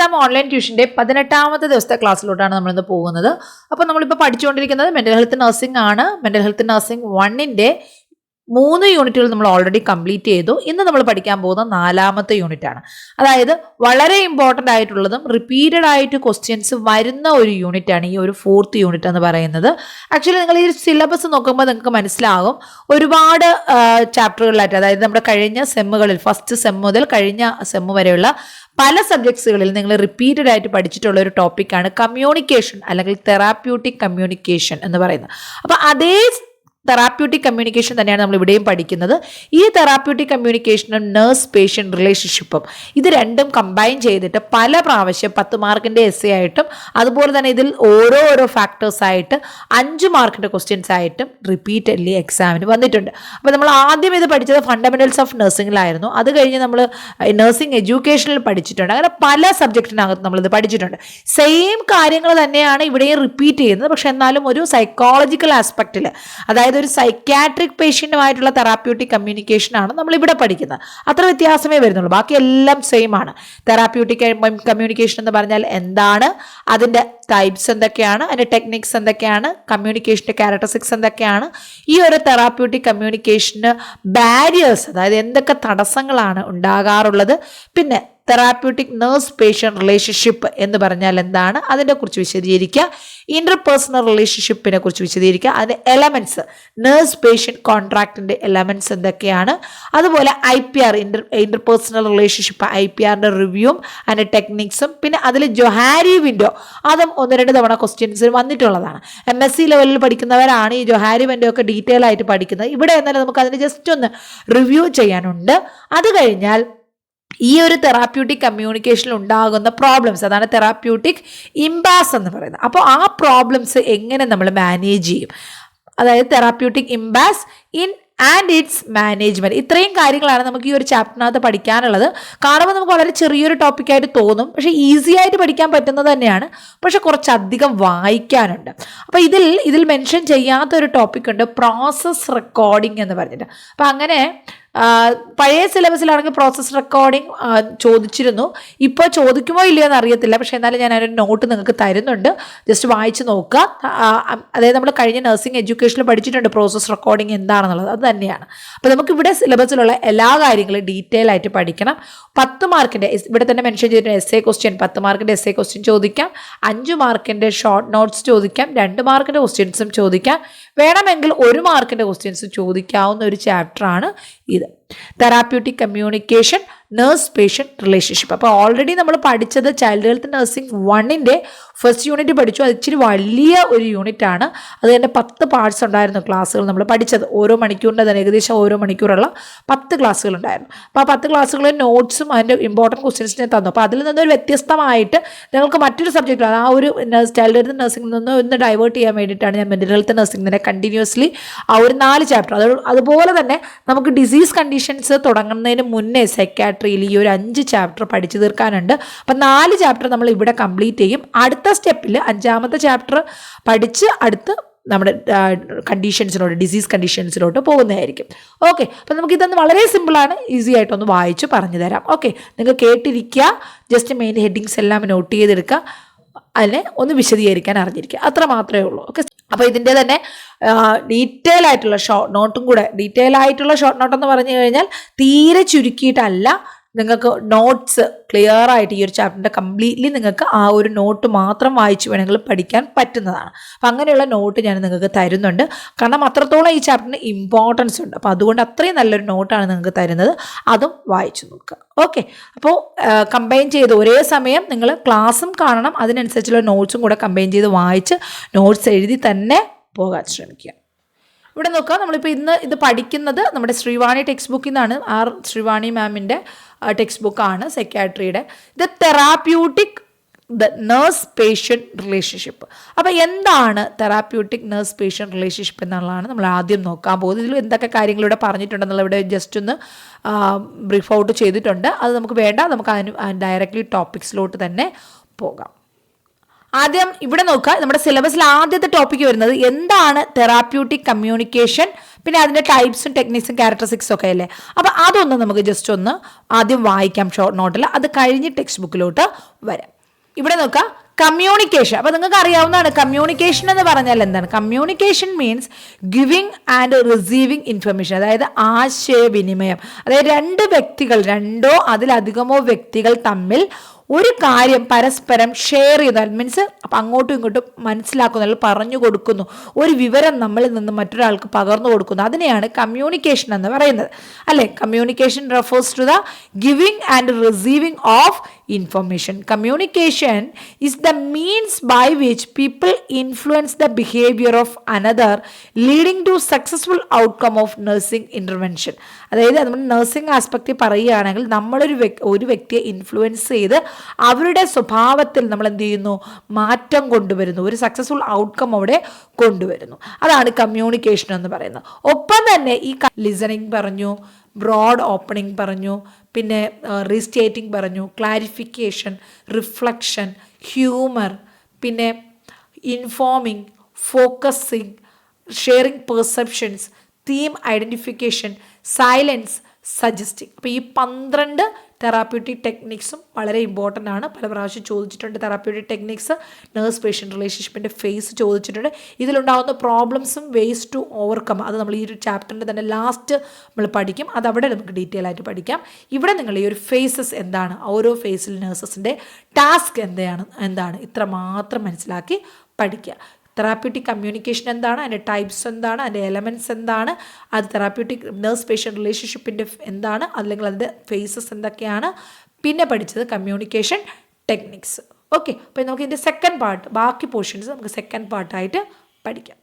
Exam online ട്യൂഷൻ്റെ 18ാമത്തെ ദിവസത്തെ ക്ലാസ്സിലോട്ടാണ് നമ്മളിന്ന് പോകുന്നത്. അപ്പോൾ നമ്മളിപ്പോൾ പഠിച്ചുകൊണ്ടിരിക്കുന്നത് മെൻ്റൽ ഹെൽത്ത് നഴ്സിംഗ് ആണ്. മെൻ്റൽ ഹെൽത്ത് നഴ്സിംഗ് 1ൻ്റെ 3 യൂണിറ്റുകൾ നമ്മൾ ഓൾറെഡി കംപ്ലീറ്റ് ചെയ്തു. ഇന്ന് നമ്മൾ പഠിക്കാൻ പോകുന്ന 4ാമത്തെ യൂണിറ്റാണ്. അതായത് വളരെ ഇമ്പോർട്ടൻ്റ് ആയിട്ടുള്ളതും റിപ്പീറ്റഡ് ആയിട്ട് ക്വസ്റ്റ്യൻസ് വരുന്ന ഒരു യൂണിറ്റാണ് ഈ ഒരു 4th യൂണിറ്റ് എന്ന് പറയുന്നത്. ആക്ച്വലി നിങ്ങൾ ഈ സിലബസ് നോക്കുമ്പോൾ നിങ്ങൾക്ക് മനസ്സിലാകും ഒരുപാട് ചാപ്റ്ററുകളിലായിട്ട്, അതായത് നമ്മുടെ കഴിഞ്ഞ സെമ്മുകളിൽ ഫസ്റ്റ് സെം മുതൽ കഴിഞ്ഞ സെമ്മ് വരെയുള്ള പല സബ്ജക്ട്സുകളിൽ നിങ്ങൾ റിപ്പീറ്റഡ് ആയിട്ട് പഠിച്ചിട്ടുള്ള ഒരു ടോപ്പിക്കാണ് കമ്മ്യൂണിക്കേഷൻ അല്ലെങ്കിൽ തെറാപ്യൂട്ടിക് കമ്മ്യൂണിക്കേഷൻ എന്ന് പറയുന്നത്. അപ്പോൾ അതേ തെറാപ്യൂട്ടിക് കമ്മ്യൂണിക്കേഷൻ തന്നെയാണ് നമ്മൾ ഇവിടെയും പഠിക്കുന്നത്. ഈ തെറാപ്യൂട്ടിക് കമ്മ്യൂണിക്കേഷനും നേഴ്സ് പേഷ്യൻ്റ് റിലേഷൻഷിപ്പും ഇത് രണ്ടും കമ്പൈൻ ചെയ്തിട്ട് പല പ്രാവശ്യം 10 മാർക്കിൻ്റെ എസ്സേ ആയിട്ടും അതുപോലെ തന്നെ ഇതിൽ ഓരോ ഫാക്ടേഴ്സ് ആയിട്ട് 5 മാർക്കിൻ്റെ ക്വസ്റ്റ്യൻസ് ആയിട്ടും റിപ്പീറ്റഡ്ലി എക്സാമിന് വന്നിട്ടുണ്ട്. അപ്പോൾ നമ്മൾ ആദ്യം ഇത് പഠിച്ചത് ഫണ്ടമെന്റൽസ് ഓഫ് നഴ്സിംഗിലായിരുന്നു. അത് കഴിഞ്ഞ് നമ്മൾ നഴ്സിംഗ് എഡ്യൂക്കേഷനിൽ പഠിച്ചിട്ടുണ്ട്. അങ്ങനെ പല സബ്ജക്റ്റിനകത്ത് നമ്മളിത് പഠിച്ചിട്ടുണ്ട്. സെയിം കാര്യങ്ങൾ തന്നെയാണ് ഇവിടെയും റിപ്പീറ്റ് ചെയ്യുന്നത്. പക്ഷെ എന്നാലും ഒരു സൈക്കോളജിക്കൽ ആസ്പെക്റ്റിൽ, അതായത് ഒരു സൈക്യാട്രിക് പേഷ്യൻറ്റുമായിട്ടുള്ള തെറാപ്യൂട്ടിക് കമ്മ്യൂണിക്കേഷൻ ആണ് നമ്മൾ ഇവിടെ പഠിക്കുന്നത്. അത്ര വ്യത്യാസമേ വരുന്നുള്ളൂ, ബാക്കി എല്ലാം സെയിം ആണ്. തെറാപ്യൂട്ടിക് കമ്മ്യൂണിക്കേഷൻ എന്ന് പറഞ്ഞാൽ എന്താണ്, അതിൻ്റെ ടൈപ്സ് എന്തൊക്കെയാണ്, അതിൻ്റെ ടെക്നിക്സ് എന്തൊക്കെയാണ്, കമ്മ്യൂണിക്കേഷൻ്റെ ക്യാരക്ടറിസ്റ്റിക്സ് എന്തൊക്കെയാണ്, ഈ ഒരു തെറാപ്യൂട്ടിക് കമ്മ്യൂണിക്കേഷന് ബാരിയേഴ്സ്, അതായത് എന്തൊക്കെ തടസ്സങ്ങളാണ് ഉണ്ടാകാറുള്ളത്, പിന്നെ തെറാപ്യൂട്ടിക് നേഴ്സ് പേഷ്യൻ്റ് റിലേഷൻഷിപ്പ് എന്ന് പറഞ്ഞാൽ എന്താണ്, അതിനെ കുറിച്ച് വിശദീകരിക്കുക, ഇന്റർപേഴ്സണൽ റിലേഷൻഷിപ്പിനെ കുറിച്ച് വിശദീകരിക്കുക, അതിൻ്റെ എലമെൻറ്റ്സ്, നേഴ്സ് പേഷ്യൻ്റ് കോൺട്രാക്റ്റിൻ്റെ എലമെൻറ്റ്സ് എന്തൊക്കെയാണ്, അതുപോലെ IPR ഇന്റർപേഴ്സണൽ റിലേഷൻഷിപ്പ് IPRൻ്റെ റിവ്യൂവും അതിൻ്റെ ടെക്നിക്സും, പിന്നെ അതിൽ ജൊഹാരി വിൻഡോ അതും 1-2 തവണ ക്വസ്റ്റ്യൻസിൽ വന്നിട്ടുള്ളതാണ്. MSc ലെവലിൽ പഠിക്കുന്നവരാണ് ഈ ജൊഹാരി വിൻഡോ ഒക്കെ ഡീറ്റെയിൽ ആയിട്ട് പഠിക്കുന്നത്. ഇവിടെ എന്നാലും നമുക്ക് അതിന് ജസ്റ്റ് ഒന്ന് റിവ്യൂ ചെയ്യാനുണ്ട്. അത് കഴിഞ്ഞാൽ ഈ ഒരു തെറാപ്യൂട്ടിക് കമ്മ്യൂണിക്കേഷനിൽ ഉണ്ടാകുന്ന പ്രോബ്ലംസ്, അതാണ് തെറാപ്യൂട്ടിക് ഇംബാസ് എന്ന് പറയുന്നത്. അപ്പോൾ ആ പ്രോബ്ലംസ് എങ്ങനെ നമ്മൾ മാനേജ് ചെയ്യും, അതായത് therapeutic impasse in and its management, ഇത്രയും കാര്യങ്ങളാണ് നമുക്ക് ഈ ഒരു ചാപ്റ്ററിനകത്ത് പഠിക്കാനുള്ളത്. കാണുമ്പോൾ നമുക്ക് വളരെ ചെറിയൊരു ടോപ്പിക്കായിട്ട് തോന്നും, പക്ഷേ ഈസി ആയിട്ട് പഠിക്കാൻ പറ്റുന്നത് തന്നെയാണ്. പക്ഷെ കുറച്ചധികം വായിക്കാനുണ്ട്. അപ്പോൾ ഇതിൽ മെൻഷൻ ചെയ്യാത്തൊരു ടോപ്പിക്കുണ്ട്, പ്രോസസ് റെക്കോർഡിംഗ് എന്ന് പറഞ്ഞിട്ട്. അപ്പോൾ അങ്ങനെ പഴയ സിലബസിലാണെങ്കിൽ പ്രോസസ് റെക്കോർഡിംഗ് ചോദിച്ചിരുന്നു. ഇപ്പോൾ ചോദിക്കുമോ ഇല്ലയോ എന്ന് അറിയത്തില്ല. പക്ഷേ എന്നാലും ഞാൻ അതിൻ്റെ നോട്ട് നിങ്ങൾക്ക് തരുന്നുണ്ട്, ജസ്റ്റ് വായിച്ച് നോക്കുക. അതായത് നമ്മൾ കഴിഞ്ഞ നഴ്സിംഗ് എഡ്യൂക്കേഷനിൽ പഠിച്ചിട്ടുണ്ട് പ്രോസസ് റെക്കോർഡിംഗ് എന്താണെന്നുള്ളത്, അത് തന്നെയാണ്. അപ്പോൾ നമുക്കിവിടെ സിലബസിലുള്ള എല്ലാ കാര്യങ്ങളും ഡീറ്റെയിൽ ആയിട്ട് പഠിക്കണം. 10 മാർക്കിൻ്റെ ഇവിടെ തന്നെ മെൻഷൻ ചെയ്തിട്ടുണ്ട് എസ്സേ ക്വസ്റ്റ്യൻ, 10 മാർക്കിൻ്റെ എസ്സേ ക്വസ്റ്റ്യൻ ചോദിക്കാം, 5 മാർക്കിൻ്റെ ഷോർട്ട് നോട്ട്സ് ചോദിക്കാം, 2 മാർക്കിൻ്റെ ക്വസ്റ്റ്യൻസും ചോദിക്കാം, വേണമെങ്കിൽ 1 മാർക്കിൻ്റെ ക്വസ്റ്റ്യൻസ് ചോദിക്കാവുന്ന ഒരു ചാപ്റ്ററാണ് ഇത്, therapeutic communication nurse patient relationship. അപ്പോൾ ഓൾറെഡി നമ്മൾ പഠിച്ചത് ചൈൽഡ് ഹെൽത്ത് നഴ്സിംഗ് 1ൻ്റെ ഫസ്റ്റ് യൂണിറ്റ് പഠിച്ചു. അത് ഇച്ചിരി വലിയ ഒരു യൂണിറ്റാണ്. അത് തന്നെ 10 പാർട്സ് ഉണ്ടായിരുന്നു ക്ലാസ്സുകൾ നമ്മൾ പഠിച്ചത്. ഓരോ മണിക്കൂറിൻ്റെ തന്നെ ഏകദേശം ഓരോ മണിക്കൂറുള്ള 10 ക്ലാസ്സുകൾ ഉണ്ടായിരുന്നു. അപ്പോൾ ആ 10 ക്ലാസ്സുകളിൽ നോട്ട്സും അതിൻ്റെ ഇമ്പോർട്ടൻറ്റ് ക്വസ്റ്റ്യൻസിനെ തന്നു. അപ്പോൾ അതിൽ നിന്നൊരു വ്യത്യസ്തമായിട്ട് നിങ്ങൾക്ക് മറ്റൊരു സബ്ജക്റ്റ്, ആ ഒരു ചൈൽഡ് ഹെൽത്ത് നഴ്സിംഗിൽ നിന്ന് ഒന്ന് ഡൈവേർട്ട് ചെയ്യാൻ വേണ്ടിയിട്ടാണ് ഞാൻ മെൻ്റൽ ഹെൽത്ത് നഴ്സിംഗിനെ കണ്ടിന്യൂസ്ലി ആ ഒരു 4 ചാപ്റ്റർ, അതുപോലെ തന്നെ നമുക്ക് ഡിസീസ് കണ്ടീഷൻസ് തുടങ്ങുന്നതിന് മുന്നേ സൈക്യാട്രിയിൽ ഈ ഒരു 5 ചാപ്റ്റർ പഠിച്ചു തീർക്കാനുണ്ട്. അപ്പം 4 ചാപ്റ്റർ നമ്മൾ ഇവിടെ കംപ്ലീറ്റ് ചെയ്യും. അടുത്ത സ്റ്റെപ്പിൽ 5ാമത്തെ ചാപ്റ്റർ പഠിച്ച് അടുത്ത് നമ്മുടെ ഡിസീസ് കണ്ടീഷൻസിലോട്ട് പോകുന്നതായിരിക്കും. ഓക്കെ, അപ്പം നമുക്കിതൊന്ന് വളരെ സിമ്പിളാണ്, ഈസി ആയിട്ടൊന്ന് വായിച്ച് പറഞ്ഞു തരാം. ഓക്കെ, നിങ്ങൾ കേട്ടിരിക്കുക, ജസ്റ്റ് മെയിൻ ഹെഡിങ്സ് എല്ലാം നോട്ട് ചെയ്തെടുക്കുക, അതിനെ ഒന്ന് വിശദീകരിക്കാൻ അറിഞ്ഞിരിക്കുക, അത്ര മാത്രമേ ഉള്ളൂ. ഓക്കെ, അപ്പോൾ ഇതിൻ്റെ തന്നെ ഡീറ്റെയിൽ ആയിട്ടുള്ള ഷോർട്ട് നോട്ടും കൂടെ, ഡീറ്റെയിൽ ആയിട്ടുള്ള ഷോർട്ട് നോട്ടെന്ന് പറഞ്ഞു കഴിഞ്ഞാൽ തീരെ ചുരുക്കിയിട്ടല്ല, നിങ്ങൾക്ക് നോട്ട്സ് ക്ലിയർ ആയിട്ട് ഈ ഒരു ചാപ്റ്ററിൻ്റെ കംപ്ലീറ്റ്ലി നിങ്ങൾക്ക് ആ ഒരു നോട്ട് മാത്രം വായിച്ച് വേണമെങ്കിൽ പഠിക്കാൻ പറ്റുന്നതാണ്. അപ്പം അങ്ങനെയുള്ള നോട്ട് ഞാൻ നിങ്ങൾക്ക് തരുന്നുണ്ട്. കാരണം അത്രത്തോളം ഈ ചാപ്റ്ററിന് ഇമ്പോർട്ടൻസ് ഉണ്ട്. അപ്പോൾ അതുകൊണ്ട് അത്രയും നല്ലൊരു നോട്ടാണ് നിങ്ങൾക്ക് തരുന്നത്, അതും വായിച്ചു നോക്കുക. ഓക്കെ, അപ്പോൾ കമ്പൈൻ ചെയ്ത് ഒരേ സമയം നിങ്ങൾ ക്ലാസ്സും കാണണം, അതിനനുസരിച്ചുള്ള നോട്ട്സും കൂടെ കമ്പൈൻ ചെയ്ത് വായിച്ച് നോട്ട്സ് എഴുതി തന്നെ പോകാൻ ശ്രമിക്കുക. ഇവിടെ നോക്കുക, നമ്മളിപ്പോൾ ഇന്ന് ഇത് പഠിക്കുന്നത് നമ്മുടെ ശ്രീവാണി ടെക്സ്റ്റ് ബുക്കിൽ നിന്നാണ്. ശ്രീവാണി മാമിൻ്റെ ടെക്സ്റ്റ് ബുക്കാണ് സൈക്യാട്രിയുടെ. ഇത് തെറാപ്യൂട്ടിക് നേഴ്സ് പേഷ്യൻ്റ് റിലേഷൻഷിപ്പ്. അപ്പോൾ എന്താണ് തെറാപ്യൂട്ടിക് നേഴ്സ് പേഷ്യൻ്റ് റിലേഷൻഷിപ്പ് എന്നുള്ളതാണ് നമ്മൾ ആദ്യം നോക്കാൻ പോകുന്നത്. ഇതിൽ എന്തൊക്കെ കാര്യങ്ങൾ ഇവിടെ പറഞ്ഞിട്ടുണ്ടെന്നുള്ള ഇവിടെ ജസ്റ്റ് ഒന്ന് ബ്രീഫ് ഔട്ട് ചെയ്തിട്ടുണ്ട്. അത് നമുക്ക് വേണ്ട, നമുക്ക് അതിന് ഡയറക്റ്റ്ലി ടോപ്പിക്സിലോട്ട് തന്നെ പോകാം. ആദ്യം ഇവിടെ നോക്കുക, നമ്മുടെ സിലബസിൽ ആദ്യത്തെ ടോപ്പിക്ക് വരുന്നത് എന്താണ് തെറാപ്യൂട്ടിക് കമ്മ്യൂണിക്കേഷൻ, പിന്നെ അതിൻ്റെ ടൈപ്സും ടെക്നിക്സും ക്യാരക്ടറിസ്റ്റിക്സും ഒക്കെ അല്ലേ. അപ്പോൾ അതൊന്ന് നമുക്ക് ജസ്റ്റ് ഒന്ന് ആദ്യം വായിക്കാം ഷോർട്ട് നോട്ടിൽ, അത് കഴിഞ്ഞ് ടെക്സ്റ്റ് ബുക്കിലോട്ട് വരാം. ഇവിടെ നോക്കുക, കമ്മ്യൂണിക്കേഷൻ. അപ്പോൾ നിങ്ങൾക്ക് അറിയാവുന്നതാണ് കമ്മ്യൂണിക്കേഷൻ എന്ന് പറഞ്ഞാൽ എന്താണ്. Communication means giving and receiving information, അതായത് ആശയവിനിമയം. അതായത് രണ്ട് വ്യക്തികൾ, രണ്ടോ അതിലധികമോ വ്യക്തികൾ തമ്മിൽ ഒരു കാര്യം പരസ്പരം ഷെയർ ചെയ്താൽ, മീൻസ് അപ്പം അങ്ങോട്ടും ഇങ്ങോട്ടും മനസ്സിലാക്കുന്നു, പറഞ്ഞു കൊടുക്കുന്നു, ഒരു വിവരം നമ്മളിൽ നിന്ന് മറ്റൊരാൾക്ക് പകർന്നു കൊടുക്കുന്നു, അതിനെയാണ് കമ്മ്യൂണിക്കേഷൻ എന്ന് പറയുന്നത് അല്ലേ. Communication refers to the giving and receiving of information. Communication is the means by which people influence the behavior of another, leading to successful outcome of nursing intervention. അതായത് നമ്മൾ നഴ്സിംഗ് ആസ്പെക്റ്റിൽ പറയുകയാണെങ്കിൽ ഒരു വ്യക്തിയെ ഇൻഫ്ലുവൻസ് ചെയ്ത് അവരുടെ സ്വഭാവത്തിൽ നമ്മൾ എന്ത് ചെയ്യുന്നു, മാറ്റം കൊണ്ടുവരുന്നു, ഒരു സക്സസ്ഫുൾ ഔട്ട്കം അവിടെ കൊണ്ടുവരുന്നു. അതാണ് കമ്മ്യൂണിക്കേഷൻ എന്ന് പറയുന്നത്. ഒപ്പം തന്നെ ഈ ലിസണിങ് പറഞ്ഞു, ബ്രോഡ് ഓപ്പണിംഗ് പറഞ്ഞു, പിന്നെ റീസ്റ്റേറ്റിംഗ് പറഞ്ഞു, ക്ലാരിഫിക്കേഷൻ, റിഫ്ലക്ഷൻ, ഹ്യൂമർ, പിന്നെ informing, focusing, sharing perceptions, theme identification, silence, suggesting. അപ്പോൾ ഈ 12 തെറാപ്യൂട്ടിക് ടെക്നിക്സും വളരെ ഇമ്പോർട്ടൻ്റ് ആണ്. പല പ്രാവശ്യം ചോദിച്ചിട്ടുണ്ട് തെറാപ്യൂട്ടിക് ടെക്നിക്സ്, നേഴ്സ് പേഷ്യൻ്റ് റിലേഷൻഷിപ്പിൻ്റെ ഫേസ് ചോദിച്ചിട്ടുണ്ട്. ഇതിലുണ്ടാകുന്ന പ്രോബ്ലംസും വേസ് ടു ഓവർകം, അത് നമ്മൾ ഈ ഒരു ചാപ്റ്ററിൻ്റെ തന്നെ ലാസ്റ്റ് നമ്മൾ പഠിക്കും. അതവിടെ നമുക്ക് ഡീറ്റെയിൽ ആയിട്ട് പഠിക്കാം. ഇവിടെ നിങ്ങൾ ഈ ഒരു ഫേസസ് എന്താണ്, ഓരോ ഫേസിൽ നേഴ്സസിൻ്റെ ടാസ്ക് എന്താണ് ഇത്ര മാത്രം മനസ്സിലാക്കി പഠിക്കുക. തെറാപ്യൂട്ടിക് കമ്മ്യൂണിക്കേഷൻ എന്താണ്, അതിൻ്റെ ടൈപ്സ് എന്താണ്, അതിൻ്റെ എലമെൻറ്റ്സ് എന്താണ്, അത് തെറാപ്യൂട്ടിക് നേഴ്സ് പേഷ്യൻ്റ് റിലേഷൻഷിപ്പിൻ്റെ എന്താണ്, അല്ലെങ്കിൽ അതിൻ്റെ ഫേസസ് എന്തൊക്കെയാണ്, പിന്നെ പഠിച്ചത് കമ്മ്യൂണിക്കേഷൻ ടെക്നിക്സ്. ഓക്കെ, അപ്പോൾ നമുക്ക് ഇതിൻ്റെ സെക്കൻഡ് പാർട്ട്, ബാക്കി പോർഷൻസ് നമുക്ക് സെക്കൻഡ് പാർട്ടായിട്ട് പഠിക്കാം.